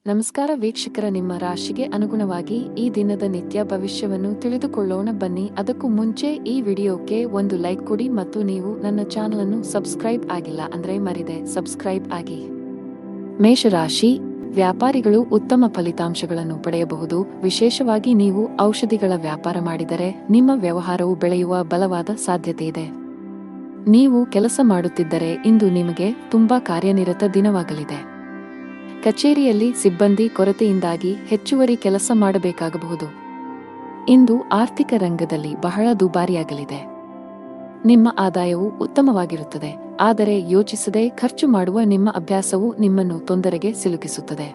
ನಮಸ್ಕಾರ ವೀಕ್ಷಕರ, ನಿಮ್ಮ ರಾಶಿಗೆ ಅನುಗುಣವಾಗಿ ಈ ದಿನದ ನಿತ್ಯ ಭವಿಷ್ಯವನ್ನು ತಿಳಿದುಕೊಳ್ಳೋಣ ಬನ್ನಿ. ಅದಕ್ಕೂ ಮುಂಚೆ ಈ ವಿಡಿಯೋಕ್ಕೆ ಒಂದು ಲೈಕ್ ಕೊಡಿ ಮತ್ತು ನೀವು ನನ್ನ ಚಾನಲ್ ಅನ್ನು ಸಬ್ಸ್ಕ್ರೈಬ್ ಆಗಿಲ್ಲ ಅಂದ್ರೆ ಮರಿದೆ ಸಬ್ಸ್ಕ್ರೈಬ್ ಆಗಿ. ಮೇಷರಾಶಿ, ವ್ಯಾಪಾರಿಗಳು ಉತ್ತಮ ಫಲಿತಾಂಶಗಳನ್ನು ಪಡೆಯಬಹುದು. ವಿಶೇಷವಾಗಿ ನೀವು ಔಷಧಿಗಳ ವ್ಯಾಪಾರ ಮಾಡಿದರೆ ನಿಮ್ಮ ವ್ಯವಹಾರವು ಬೆಳೆಯುವ ಬಲವಾದ ಸಾಧ್ಯತೆ ಇದೆ. ನೀವು ಕೆಲಸ ಮಾಡುತ್ತಿದ್ದರೆ ಇಂದು ನಿಮಗೆ ತುಂಬಾ ಕಾರ್ಯನಿರತ ದಿನವಾಗಲಿದೆ. ಕಚೇರಿಯಲ್ಲಿ ಸಿಬ್ಬಂದಿ ಕೊರತೆಯಿಂದಾಗಿ ಹೆಚ್ಚುವರಿ ಕೆಲಸ ಮಾಡಬೇಕಾಗಬಹುದು. ಇಂದು ಆರ್ಥಿಕ ರಂಗದಲ್ಲಿ ಬಹಳ ದುಬಾರಿಯಾಗಲಿದೆ. ನಿಮ್ಮ ಆದಾಯವು ಉತ್ತಮವಾಗಿರುತ್ತದೆ, ಆದರೆ ಯೋಚಿಸದೆ ಖರ್ಚು ಮಾಡುವ ನಿಮ್ಮ ಅಭ್ಯಾಸವು ನಿಮ್ಮನ್ನು ತೊಂದರೆಗೆ ಸಿಲುಕಿಸುತ್ತದೆ.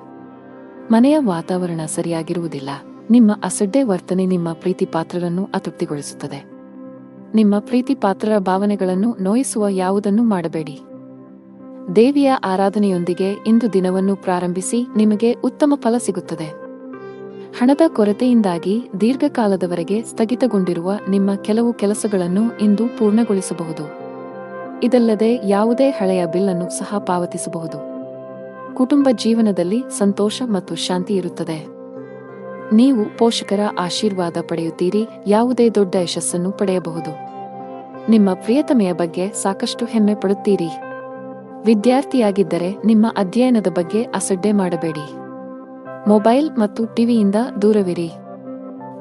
ಮನೆಯ ವಾತಾವರಣ ಸರಿಯಾಗಿರುವುದಿಲ್ಲ. ನಿಮ್ಮ ಅಸಡ್ಡೆ ವರ್ತನೆ ನಿಮ್ಮ ಪ್ರೀತಿಪಾತ್ರರನ್ನು ಅತೃಪ್ತಿಗೊಳಿಸುತ್ತದೆ. ನಿಮ್ಮ ಪ್ರೀತಿಪಾತ್ರರ ಭಾವನೆಗಳನ್ನು ನೋಯಿಸುವ ಯಾವುದನ್ನು ಮಾಡಬೇಡಿ. ದೇವಿಯ ಆರಾಧನೆಯೊಂದಿಗೆ ಇಂದು ದಿನವನ್ನು ಪ್ರಾರಂಭಿಸಿ, ನಿಮಗೆ ಉತ್ತಮ ಫಲ ಸಿಗುತ್ತದೆ. ಹಣದ ಕೊರತೆಯಿಂದಾಗಿ ದೀರ್ಘಕಾಲದವರೆಗೆ ಸ್ಥಗಿತಗೊಂಡಿರುವ ನಿಮ್ಮ ಕೆಲವು ಕೆಲಸಗಳನ್ನು ಇಂದು ಪೂರ್ಣಗೊಳಿಸಬಹುದು. ಇದಲ್ಲದೆ ಯಾವುದೇ ಹಳೆಯ ಬಿಲ್ ಅನ್ನು ಸಹ ಪಾವತಿಸಬಹುದು. ಕುಟುಂಬ ಜೀವನದಲ್ಲಿ ಸಂತೋಷ ಮತ್ತು ಶಾಂತಿ ಇರುತ್ತದೆ. ನೀವು ಪೋಷಕರ ಆಶೀರ್ವಾದ ಪಡೆಯುತ್ತೀರಿ. ಯಾವುದೇ ದೊಡ್ಡ ಯಶಸ್ಸನ್ನು ಪಡೆಯಬಹುದು. ನಿಮ್ಮ ಪ್ರಿಯತಮೆಯ ಬಗ್ಗೆ ಸಾಕಷ್ಟು ಹೆಮ್ಮೆ ಪಡುತ್ತೀರಿ. ವಿದ್ಯಾರ್ಥಿಯಾಗಿದ್ದರೆ ನಿಮ್ಮ ಅಧ್ಯಯನದ ಬಗ್ಗೆ ಅಸಡ್ಡೆ ಮಾಡಬೇಡಿ. ಮೊಬೈಲ್ ಮತ್ತು ಟಿವಿಯಿಂದ ದೂರವಿರಿ.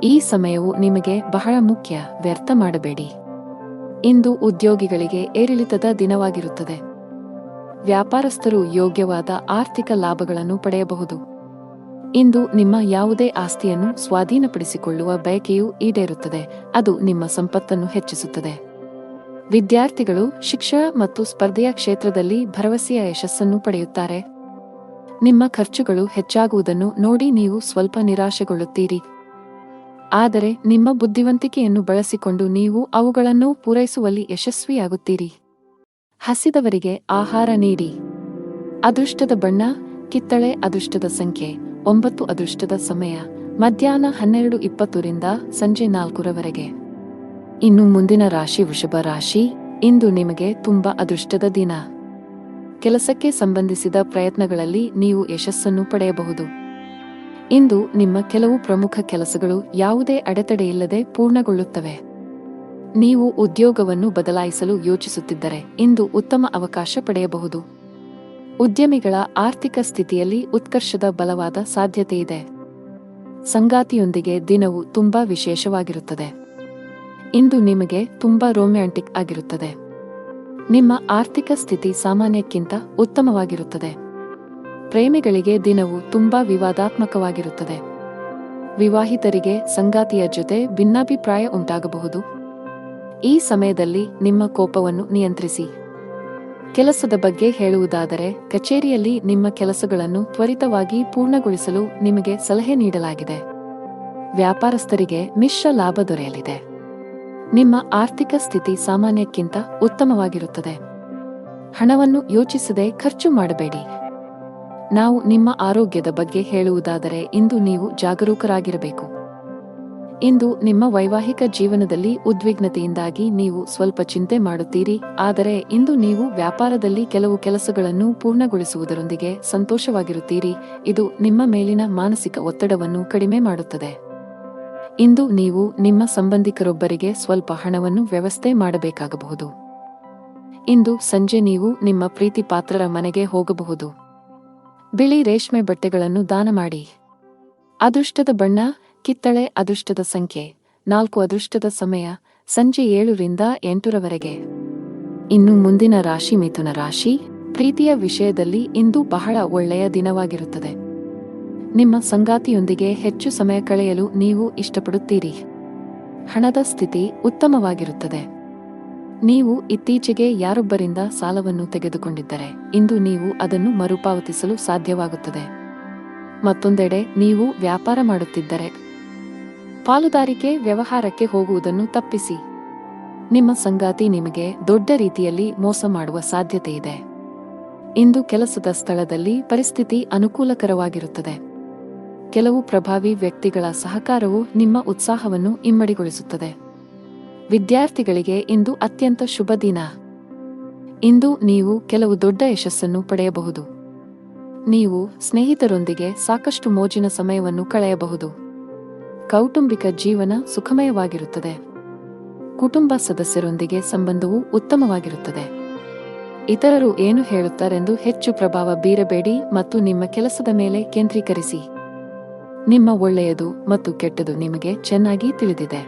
ಈ ಸಮಯವು ನಿಮಗೆ ಬಹಳ ಮುಖ್ಯ, ವ್ಯರ್ಥ ಮಾಡಬೇಡಿ. ಇಂದು ಉದ್ಯೋಗಿಗಳಿಗೆ ಏರಿಳಿತದ ದಿನವಾಗಿರುತ್ತದೆ. ವ್ಯಾಪಾರಸ್ಥರು ಯೋಗ್ಯವಾದ ಆರ್ಥಿಕ ಲಾಭಗಳನ್ನು ಪಡೆಯಬಹುದು. ಇಂದು ನಿಮ್ಮ ಯಾವುದೇ ಆಸ್ತಿಯನ್ನು ಸ್ವಾಧೀನಪಡಿಸಿಕೊಳ್ಳುವ ಬಯಕೆಯು ಈಡೇರುತ್ತದೆ. ಅದು ನಿಮ್ಮ ಸಂಪತ್ತನ್ನು ಹೆಚ್ಚಿಸುತ್ತದೆ. ವಿದ್ಯಾರ್ಥಿಗಳು ಶಿಕ್ಷಣ ಮತ್ತು ಸ್ಪರ್ಧೆಯ ಕ್ಷೇತ್ರದಲ್ಲಿ ಭರವಸೆಯ ಯಶಸ್ಸನ್ನು ಪಡೆಯುತ್ತಾರೆ. ನಿಮ್ಮ ಖರ್ಚುಗಳು ಹೆಚ್ಚಾಗುವುದನ್ನು ನೋಡಿ ನೀವು ಸ್ವಲ್ಪ ನಿರಾಶೆಗೊಳ್ಳುತ್ತೀರಿ. ಆದರೆ ನಿಮ್ಮ ಬುದ್ಧಿವಂತಿಕೆಯನ್ನು ಬಳಸಿಕೊಂಡು ನೀವು ಅವುಗಳನ್ನು ಪೂರೈಸುವಲ್ಲಿ ಯಶಸ್ವಿಯಾಗುತ್ತೀರಿ. ಹಸಿದವರಿಗೆ ಆಹಾರ ನೀಡಿ. ಅದೃಷ್ಟದ ಬಣ್ಣ ಕಿತ್ತಳೆ. ಅದೃಷ್ಟದ ಸಂಖ್ಯೆ 9. ಅದೃಷ್ಟದ ಸಮಯ ಮಧ್ಯಾಹ್ನ 12:20 ಸಂಜೆ 4 ಇನ್ನು ಮುಂದಿನ ರಾಶಿ ವೃಷಭ ರಾಶಿ. ಇಂದು ನಿಮಗೆ ತುಂಬಾ ಅದೃಷ್ಟದ ದಿನ. ಕೆಲಸಕ್ಕೆ ಸಂಬಂಧಿಸಿದ ಪ್ರಯತ್ನಗಳಲ್ಲಿ ನೀವು ಯಶಸ್ಸನ್ನು ಪಡೆಯಬಹುದು. ಇಂದು ನಿಮ್ಮ ಕೆಲವು ಪ್ರಮುಖ ಕೆಲಸಗಳು ಯಾವುದೇ ಅಡೆತಡೆಯಿಲ್ಲದೆ ಪೂರ್ಣಗೊಳ್ಳುತ್ತವೆ. ನೀವು ಉದ್ಯೋಗವನ್ನು ಬದಲಾಯಿಸಲು ಯೋಚಿಸುತ್ತಿದ್ದರೆ ಇಂದು ಉತ್ತಮ ಅವಕಾಶ ಪಡೆಯಬಹುದು. ಉದ್ಯಮಿಗಳ ಆರ್ಥಿಕ ಸ್ಥಿತಿಯಲ್ಲಿ ಉತ್ಕರ್ಷದ ಬಲವಾದ ಸಾಧ್ಯತೆಯಿದೆ. ಸಂಗಾತಿಯೊಂದಿಗೆ ದಿನವು ತುಂಬಾ ವಿಶೇಷವಾಗಿರುತ್ತದೆ. ಇಂದು ನಿಮಗೆ ತುಂಬಾ ರೊಮ್ಯಾಂಟಿಕ್ ಆಗಿರುತ್ತದೆ. ನಿಮ್ಮ ಆರ್ಥಿಕ ಸ್ಥಿತಿ ಸಾಮಾನ್ಯಕ್ಕಿಂತ ಉತ್ತಮವಾಗಿರುತ್ತದೆ. ಪ್ರೇಮಿಗಳಿಗೆ ದಿನವು ತುಂಬಾ ವಿವಾದಾತ್ಮಕವಾಗಿರುತ್ತದೆ. ವಿವಾಹಿತರಿಗೆ ಸಂಗಾತಿಯ ಜೊತೆ ಭಿನ್ನಾಭಿಪ್ರಾಯ ಉಂಟಾಗಬಹುದು. ಈ ಸಮಯದಲ್ಲಿ ನಿಮ್ಮ ಕೋಪವನ್ನು ನಿಯಂತ್ರಿಸಿ. ಕೆಲಸದ ಬಗ್ಗೆ ಹೇಳುವುದಾದರೆ, ಕಚೇರಿಯಲ್ಲಿ ನಿಮ್ಮ ಕೆಲಸಗಳನ್ನು ತ್ವರಿತವಾಗಿ ಪೂರ್ಣಗೊಳಿಸಲು ನಿಮಗೆ ಸಲಹೆ ನೀಡಲಾಗಿದೆ. ವ್ಯಾಪಾರಸ್ಥರಿಗೆ ಮಿಶ್ರ ಲಾಭ ದೊರೆಯಲಿದೆ. ನಿಮ್ಮ ಆರ್ಥಿಕ ಸ್ಥಿತಿ ಸಾಮಾನ್ಯಕ್ಕಿಂತ ಉತ್ತಮವಾಗಿರುತ್ತದೆ. ಹಣವನ್ನು ಯೋಚಿಸದೆ ಖರ್ಚು ಮಾಡಬೇಡಿ. ನಾವು ನಿಮ್ಮ ಆರೋಗ್ಯದ ಬಗ್ಗೆ ಹೇಳುವುದಾದರೆ, ಇಂದು ನೀವು ಜಾಗರೂಕರಾಗಿರಬೇಕು. ಇಂದು ನಿಮ್ಮ ವೈವಾಹಿಕ ಜೀವನದಲ್ಲಿ ಉದ್ವಿಗ್ನತೆಯಿಂದಾಗಿ ನೀವು ಸ್ವಲ್ಪ ಚಿಂತೆ ಮಾಡುತ್ತೀರಿ. ಆದರೆ ಇಂದು ನೀವು ವ್ಯಾಪಾರದಲ್ಲಿ ಕೆಲವು ಕೆಲಸಗಳನ್ನು ಪೂರ್ಣಗೊಳಿಸುವುದರೊಂದಿಗೆ ಸಂತೋಷವಾಗಿರುತ್ತೀರಿ. ಇದು ನಿಮ್ಮ ಮೇಲಿನ ಮಾನಸಿಕ ಒತ್ತಡವನ್ನು ಕಡಿಮೆ ಮಾಡುತ್ತದೆ. ಇಂದು ನೀವು ನಿಮ್ಮ ಸಂಬಂಧಿಕರೊಬ್ಬರಿಗೆ ಸ್ವಲ್ಪ ಹಣವನ್ನು ವ್ಯವಸ್ಥೆ ಮಾಡಬೇಕಾಗಬಹುದು. ಇಂದು ಸಂಜೆ ನೀವು ನಿಮ್ಮ ಪ್ರೀತಿಪಾತ್ರರ ಮನೆಗೆ ಹೋಗಬಹುದು. ಬಿಳಿ ರೇಷ್ಮೆ ಬಟ್ಟೆಗಳನ್ನು ದಾನ ಮಾಡಿ. ಅದೃಷ್ಟದ ಬಣ್ಣ ಕಿತ್ತಳೆ. ಅದೃಷ್ಟದ ಸಂಖ್ಯೆ 4. ಅದೃಷ್ಟದ ಸಮಯ ಸಂಜೆ 7:08 ಇನ್ನು ಮುಂದಿನ ರಾಶಿ ಮಿಥುನ ರಾಶಿ. ಪ್ರೀತಿಯ ವಿಷಯದಲ್ಲಿ ಇಂದು ಬಹಳ ಒಳ್ಳೆಯ ದಿನವಾಗಿರುತ್ತದೆ. ನಿಮ್ಮ ಸಂಗಾತಿಯೊಂದಿಗೆ ಹೆಚ್ಚು ಸಮಯ ಕಳೆಯಲು ನೀವು ಇಷ್ಟಪಡುತ್ತೀರಿ. ಹಣದ ಸ್ಥಿತಿ ಉತ್ತಮವಾಗಿರುತ್ತದೆ. ನೀವು ಇತ್ತೀಚೆಗೆ ಯಾರೊಬ್ಬರಿಂದ ಸಾಲವನ್ನು ತೆಗೆದುಕೊಂಡಿದ್ದರೆ ಇಂದು ನೀವು ಅದನ್ನು ಮರುಪಾವತಿಸಲು ಸಾಧ್ಯವಾಗುತ್ತದೆ. ಮತ್ತೊಂದೆಡೆ ನೀವು ವ್ಯಾಪಾರ ಮಾಡುತ್ತಿದ್ದರೆ ಪಾಲುದಾರಿಕೆ ವ್ಯವಹಾರಕ್ಕೆ ಹೋಗುವುದನ್ನು ತಪ್ಪಿಸಿ. ನಿಮ್ಮ ಸಂಗಾತಿ ನಿಮಗೆ ದೊಡ್ಡ ರೀತಿಯಲ್ಲಿ ಮೋಸ ಮಾಡುವ ಸಾಧ್ಯತೆಯಿದೆ. ಇಂದು ಕೆಲಸದ ಸ್ಥಳದಲ್ಲಿ ಪರಿಸ್ಥಿತಿ ಅನುಕೂಲಕರವಾಗಿರುತ್ತದೆ. ಕೆಲವು ಪ್ರಭಾವಿ ವ್ಯಕ್ತಿಗಳ ಸಹಕಾರವು ನಿಮ್ಮ ಉತ್ಸಾಹವನ್ನು ಇಮ್ಮಡಿಗೊಳಿಸುತ್ತದೆ. ವಿದ್ಯಾರ್ಥಿಗಳಿಗೆ ಇಂದು ಅತ್ಯಂತ ಶುಭ ದಿನ. ಇಂದು ನೀವು ಕೆಲವು ದೊಡ್ಡ ಯಶಸ್ಸನ್ನು ಪಡೆಯಬಹುದು. ನೀವು ಸ್ನೇಹಿತರೊಂದಿಗೆ ಸಾಕಷ್ಟು ಮೋಜಿನ ಸಮಯವನ್ನು ಕಳೆಯಬಹುದು. ಕೌಟುಂಬಿಕ ಜೀವನ ಸುಖಮಯವಾಗಿರುತ್ತದೆ. ಕುಟುಂಬ ಸದಸ್ಯರೊಂದಿಗೆ ಸಂಬಂಧವು ಉತ್ತಮವಾಗಿರುತ್ತದೆ. ಇತರರು ಏನು ಹೇಳುತ್ತಾರೆಂದು ಹೆಚ್ಚು ಪ್ರಭಾವ ಬೀರಬೇಡಿ ಮತ್ತು ನಿಮ್ಮ ಕೆಲಸದ ಮೇಲೆ ಕೇಂದ್ರೀಕರಿಸಿ. ನಿಮ್ಮ ಒಳ್ಳೆಯದು ಮತ್ತು ಕೆಟ್ಟದು ನಿಮಗೆ ಚೆನ್ನಾಗಿ ತಿಳಿದಿದೆ.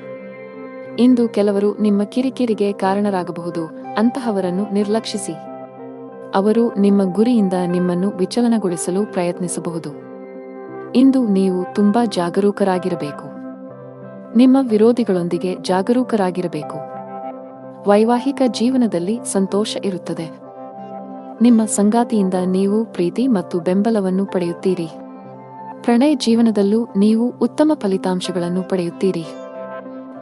ಇಂದು ಕೆಲವರು ನಿಮ್ಮ ಕಿರಿಕಿರಿಗೆ ಕಾರಣರಾಗಬಹುದು. ಅಂತಹವರನ್ನು ನಿರ್ಲಕ್ಷಿಸಿ. ಅವರು ನಿಮ್ಮ ಗುರಿಯಿಂದ ನಿಮ್ಮನ್ನು ವಿಚಲನಗೊಳಿಸಲು ಪ್ರಯತ್ನಿಸಬಹುದು. ಇಂದು ನೀವು ತುಂಬಾ ಜಾಗರೂಕರಾಗಿರಬೇಕು. ನಿಮ್ಮ ವಿರೋಧಿಗಳೊಂದಿಗೆ ಜಾಗರೂಕರಾಗಿರಬೇಕು. ವೈವಾಹಿಕ ಜೀವನದಲ್ಲಿ ಸಂತೋಷ ಇರುತ್ತದೆ. ನಿಮ್ಮ ಸಂಗಾತಿಯಿಂದ ನೀವು ಪ್ರೀತಿ ಮತ್ತು ಬೆಂಬಲವನ್ನು ಪಡೆಯುತ್ತೀರಿ. ಪ್ರಣಯ ಜೀವನದಲ್ಲೂ ನೀವು ಉತ್ತಮ ಫಲಿತಾಂಶಗಳನ್ನು ಪಡೆಯುತ್ತೀರಿ.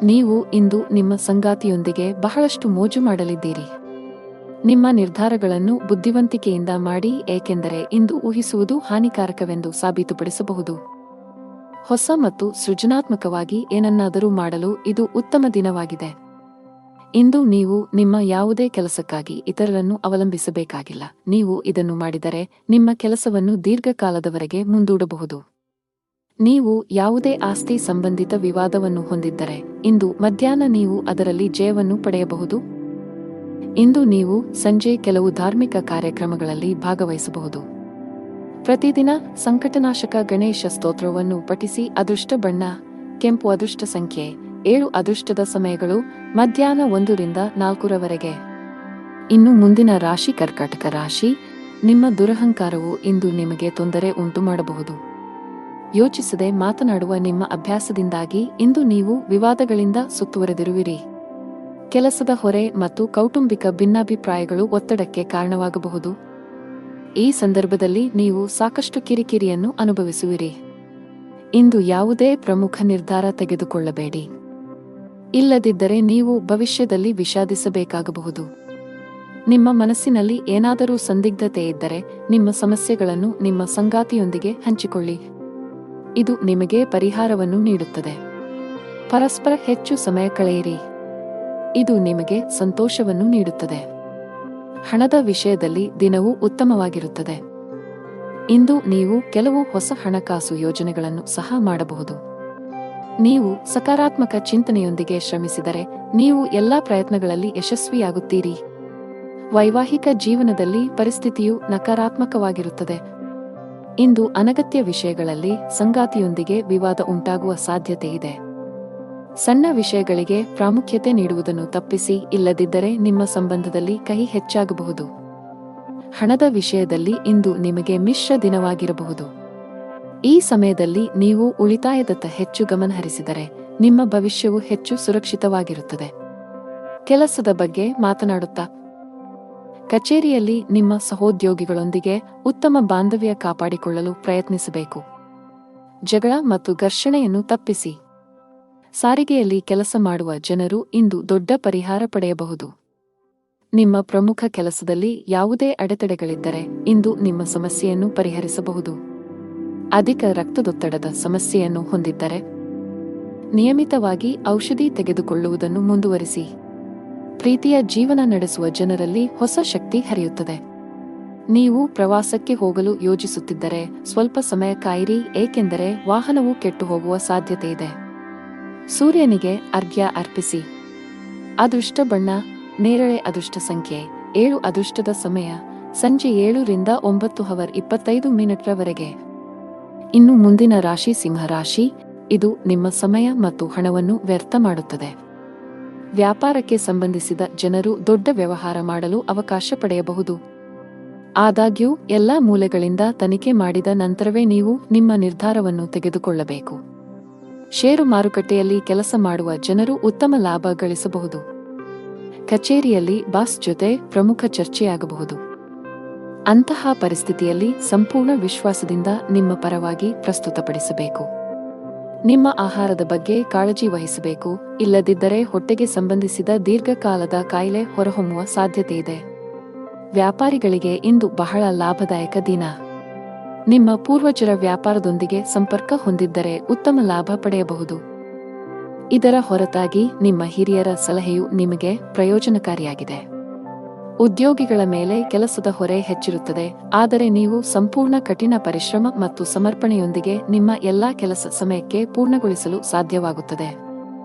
ನೀವು ಇಂದು ನಿಮ್ಮ ಸಂಗಾತಿಯೊಂದಿಗೆ ಬಹಳಷ್ಟು ಮೋಜು ಮಾಡಲಿದ್ದೀರಿ. ನಿಮ್ಮ ನಿರ್ಧಾರಗಳನ್ನು ಬುದ್ಧಿವಂತಿಕೆಯಿಂದ ಮಾಡಿ, ಏಕೆಂದರೆ ಇಂದು ಊಹಿಸುವುದು ಹಾನಿಕಾರಕವೆಂದು ಸಾಬೀತುಪಡಿಸಬಹುದು. ಹೊಸ ಮತ್ತು ಸೃಜನಾತ್ಮಕವಾಗಿ ಏನನ್ನಾದರೂ ಮಾಡಲು ಇದು ಉತ್ತಮ ದಿನವಾಗಿದೆ. ಇಂದು ನೀವು ನಿಮ್ಮ ಯಾವುದೇ ಕೆಲಸಕ್ಕಾಗಿ ಇತರರನ್ನು ಅವಲಂಬಿಸಬೇಕಾಗಿಲ್ಲ. ನೀವು ಇದನ್ನು ಮಾಡಿದರೆ ನಿಮ್ಮ ಕೆಲಸವನ್ನು ದೀರ್ಘಕಾಲದವರೆಗೆ ಮುಂದೂಡಬಹುದು. ನೀವು ಯಾವುದೇ ಆಸ್ತಿ ಸಂಬಂಧಿತ ವಿವಾದವನ್ನು ಹೊಂದಿದ್ದರೆ ಇಂದು ಮಧ್ಯಾಹ್ನ ನೀವು ಅದರಲ್ಲಿ ಜಯವನ್ನು ಪಡೆಯಬಹುದು. ಇಂದು ನೀವು ಸಂಜೆ ಕೆಲವು ಧಾರ್ಮಿಕ ಕಾರ್ಯಕ್ರಮಗಳಲ್ಲಿ ಭಾಗವಹಿಸಬಹುದು. ಪ್ರತಿದಿನ ಸಂಕಟನಾಶಕ ಗಣೇಶ ಸ್ತೋತ್ರವನ್ನು ಪಠಿಸಿ. ಅದೃಷ್ಟ ಬಣ್ಣ ಕೆಂಪು. ಅದೃಷ್ಟ ಸಂಖ್ಯೆ 7. ಅದೃಷ್ಟದ ಸಮಯಗಳು ಮಧ್ಯಾಹ್ನ 1 ರಿಂದ 4 ಇನ್ನು ಮುಂದಿನ ರಾಶಿ ಕರ್ಕಾಟಕ ರಾಶಿ. ನಿಮ್ಮ ದುರಹಂಕಾರವು ಇಂದು ನಿಮಗೆ ತೊಂದರೆ ಉಂಟು ಮಾಡಬಹುದು. ಯೋಚಿಸದೆ ಮಾತನಾಡುವ ನಿಮ್ಮ ಅಭ್ಯಾಸದಿಂದಾಗಿ ಇಂದು ನೀವು ವಿವಾದಗಳಿಂದ ಸುತ್ತುವರೆದಿರುವಿರಿ. ಕೆಲಸದ ಹೊರೆ ಮತ್ತು ಕೌಟುಂಬಿಕ ಭಿನ್ನಾಭಿಪ್ರಾಯಗಳು ಒತ್ತಡಕ್ಕೆ ಕಾರಣವಾಗಬಹುದು. ಈ ಸಂದರ್ಭದಲ್ಲಿ ನೀವು ಸಾಕಷ್ಟು ಕಿರಿಕಿರಿಯನ್ನು ಅನುಭವಿಸುವಿರಿ. ಇಂದು ಯಾವುದೇ ಪ್ರಮುಖ ನಿರ್ಧಾರ ತೆಗೆದುಕೊಳ್ಳಬೇಡಿ. ಇಲ್ಲದಿದ್ದರೆ ನೀವು ಭವಿಷ್ಯದಲ್ಲಿ ವಿಷಾದಿಸಬೇಕಾಗಬಹುದು. ನಿಮ್ಮ ಮನಸ್ಸಿನಲ್ಲಿ ಏನಾದರೂ ಸಂದಿಗ್ಧತೆ ಇದ್ದರೆ ನಿಮ್ಮ ಸಮಸ್ಯೆಗಳನ್ನು ನಿಮ್ಮ ಸಂಗಾತಿಯೊಂದಿಗೆ ಹಂಚಿಕೊಳ್ಳಿ. ಇದು ನಿಮಗೆ ಪರಿಹಾರವನ್ನು ನೀಡುತ್ತದೆ. ಪರಸ್ಪರ ಹೆಚ್ಚು ಸಮಯ ಕಳೆಯಿರಿ. ಇದು ನಿಮಗೆ ಸಂತೋಷವನ್ನು ನೀಡುತ್ತದೆ. ಹಣದ ವಿಷಯದಲ್ಲಿ ದಿನವೂ ಉತ್ತಮವಾಗಿರುತ್ತದೆ. ಇಂದು ನೀವು ಕೆಲವು ಹೊಸ ಹಣಕಾಸು ಯೋಜನೆಗಳನ್ನು ಸಹ ಮಾಡಬಹುದು. ನೀವು ಸಕಾರಾತ್ಮಕ ಚಿಂತನೆಯೊಂದಿಗೆ ಶ್ರಮಿಸಿದರೆ ನೀವು ಎಲ್ಲಾ ಪ್ರಯತ್ನಗಳಲ್ಲಿ ಯಶಸ್ವಿಯಾಗುತ್ತೀರಿ. ವೈವಾಹಿಕ ಜೀವನದಲ್ಲಿ ಪರಿಸ್ಥಿತಿಯು ನಕಾರಾತ್ಮಕವಾಗಿರುತ್ತದೆ. ಇಂದು ಅನಗತ್ಯ ವಿಷಯಗಳಲ್ಲಿ ಸಂಗಾತಿಯೊಂದಿಗೆ ವಿವಾದ ಉಂಟಾಗುವ ಸಾಧ್ಯತೆ ಇದೆ. ಸಣ್ಣ ವಿಷಯಗಳಿಗೆ ಪ್ರಾಮುಖ್ಯತೆ ನೀಡುವುದನ್ನು ತಪ್ಪಿಸಿ. ಇಲ್ಲದಿದ್ದರೆ ನಿಮ್ಮ ಸಂಬಂಧದಲ್ಲಿ ಕಹಿ ಹೆಚ್ಚಾಗಬಹುದು. ಹಣದ ವಿಷಯದಲ್ಲಿ ಇಂದು ನಿಮಗೆ ಮಿಶ್ರ ದಿನವಾಗಿರಬಹುದು. ಈ ಸಮಯದಲ್ಲಿ ನೀವು ಉಳಿತಾಯದತ್ತ ಹೆಚ್ಚು ಗಮನಹರಿಸಿದರೆ ನಿಮ್ಮ ಭವಿಷ್ಯವು ಹೆಚ್ಚು ಸುರಕ್ಷಿತವಾಗಿರುತ್ತದೆ. ಕೆಲಸದ ಬಗ್ಗೆ ಮಾತನಾಡುತ್ತಾ ಕಚೇರಿಯಲ್ಲಿ ನಿಮ್ಮ ಸಹೋದ್ಯೋಗಿಗಳೊಂದಿಗೆ ಉತ್ತಮ ಬಾಂಧವ್ಯ ಕಾಪಾಡಿಕೊಳ್ಳಲು ಪ್ರಯತ್ನಿಸಬೇಕು. ಜಗಳ ಮತ್ತು ಘರ್ಷಣೆಯನ್ನು ತಪ್ಪಿಸಿ. ಸಾರಿಗೆಯಲ್ಲಿ ಕೆಲಸ ಮಾಡುವ ಜನರು ಇಂದು ದೊಡ್ಡ ಪರಿಹಾರ ಪಡೆಯಬಹುದು. ನಿಮ್ಮ ಪ್ರಮುಖ ಕೆಲಸದಲ್ಲಿ ಯಾವುದೇ ಅಡೆತಡೆಗಳಿದ್ದರೆ ಇಂದು ನಿಮ್ಮ ಸಮಸ್ಯೆಯನ್ನು ಪರಿಹರಿಸಬಹುದು. ಅಧಿಕ ರಕ್ತದೊತ್ತಡದ ಸಮಸ್ಯೆಯನ್ನು ಹೊಂದಿದ್ದರೆ ನಿಯಮಿತವಾಗಿ ಔಷಧಿ ತೆಗೆದುಕೊಳ್ಳುವುದನ್ನು ಮುಂದುವರಿಸಿ. ಪ್ರೀತಿಯ ಜೀವನ ನಡೆಸುವ ಜನರಲ್ಲಿ ಹೊಸ ಶಕ್ತಿ ಹರಿಯುತ್ತದೆ. ನೀವು ಪ್ರವಾಸಕ್ಕೆ ಹೋಗಲು ಯೋಜಿಸುತ್ತಿದ್ದರೆ ಸ್ವಲ್ಪ ಸಮಯ ಕಾಯಿರಿ, ಏಕೆಂದರೆ ವಾಹನವು ಕೆಟ್ಟು ಹೋಗುವ ಸಾಧ್ಯತೆಯಿದೆ. ಸೂರ್ಯನಿಗೆ ಅರ್ಘ್ಯ ಅರ್ಪಿಸಿ. ಅದೃಷ್ಟ ಬಣ್ಣ ನೇರಳೆ. ಅದೃಷ್ಟ ಸಂಖ್ಯೆ 7. ಅದೃಷ್ಟದ ಸಮಯ ಸಂಜೆ 7 ರಿಂದ 9:25 ಇನ್ನು ಮುಂದಿನ ರಾಶಿ ಸಿಂಹರಾಶಿ. ಇದು ನಿಮ್ಮ ಸಮಯ ಮತ್ತು ಹಣವನ್ನು ವ್ಯರ್ಥ ಮಾಡುತ್ತದೆ. ವ್ಯಾಪಾರಕ್ಕೆ ಸಂಬಂಧಿಸಿದ ಜನರು ದೊಡ್ಡ ವ್ಯವಹಾರ ಮಾಡಲು ಅವಕಾಶ ಪಡೆಯಬಹುದು. ಆದಾಗ್ಯೂ ಎಲ್ಲಾ ಮೂಲೆಗಳಿಂದ ತನಿಖೆ ಮಾಡಿದ ನಂತರವೇ ನೀವು ನಿಮ್ಮ ನಿರ್ಧಾರವನ್ನು ತೆಗೆದುಕೊಳ್ಳಬೇಕು. ಷೇರು ಮಾರುಕಟ್ಟೆಯಲ್ಲಿ ಕೆಲಸ ಮಾಡುವ ಜನರು ಉತ್ತಮ ಲಾಭ ಗಳಿಸಬಹುದು. ಕಚೇರಿಯಲ್ಲಿ ಬಾಸ್ ಜೊತೆ ಪ್ರಮುಖ ಚರ್ಚೆಯಾಗಬಹುದು. ಅಂತಹ ಪರಿಸ್ಥಿತಿಯಲ್ಲಿ ಸಂಪೂರ್ಣ ವಿಶ್ವಾಸದಿಂದ ನಿಮ್ಮ ಪರವಾಗಿ ಪ್ರಸ್ತುತಪಡಿಸಬೇಕು. ನಿಮ್ಮ ಆಹಾರದ ಬಗ್ಗೆ ಕಾಳಜಿ ವಹಿಸಬೇಕು. ಇಲ್ಲದಿದ್ದರೆ ಹೊಟ್ಟೆಗೆ ಸಂಬಂಧಿಸಿದ ದೀರ್ಘಕಾಲದ ಕಾಯಿಲೆ ಹೊರಹೊಮ್ಮುವ ಸಾಧ್ಯತೆಯಿದೆ. ವ್ಯಾಪಾರಿಗಳಿಗೆ ಇಂದು ಬಹಳ ಲಾಭದಾಯಕ ದಿನ. ನಿಮ್ಮ ಪೂರ್ವಜರ ವ್ಯಾಪಾರದೊಂದಿಗೆ ಸಂಪರ್ಕ ಹೊಂದಿದ್ದರೆ ಉತ್ತಮ ಲಾಭ ಪಡೆಯಬಹುದು. ಇದರ ಹೊರತಾಗಿ ನಿಮ್ಮ ಹಿರಿಯರ ಸಲಹೆಯು ನಿಮಗೆ ಪ್ರಯೋಜನಕಾರಿಯಾಗಿದೆ. ಉದ್ಯೋಗಿಗಳ ಮೇಲೆ ಕೆಲಸದ ಹೊರೆ ಹೆಚ್ಚಿರುತ್ತದೆ, ಆದರೆ ನೀವು ಸಂಪೂರ್ಣ ಕಠಿಣ ಪರಿಶ್ರಮ ಮತ್ತು ಸಮರ್ಪಣೆಯೊಂದಿಗೆ ನಿಮ್ಮ ಎಲ್ಲಾ ಕೆಲಸ ಸಮಯಕ್ಕೆ ಪೂರ್ಣಗೊಳಿಸಲು ಸಾಧ್ಯವಾಗುತ್ತದೆ.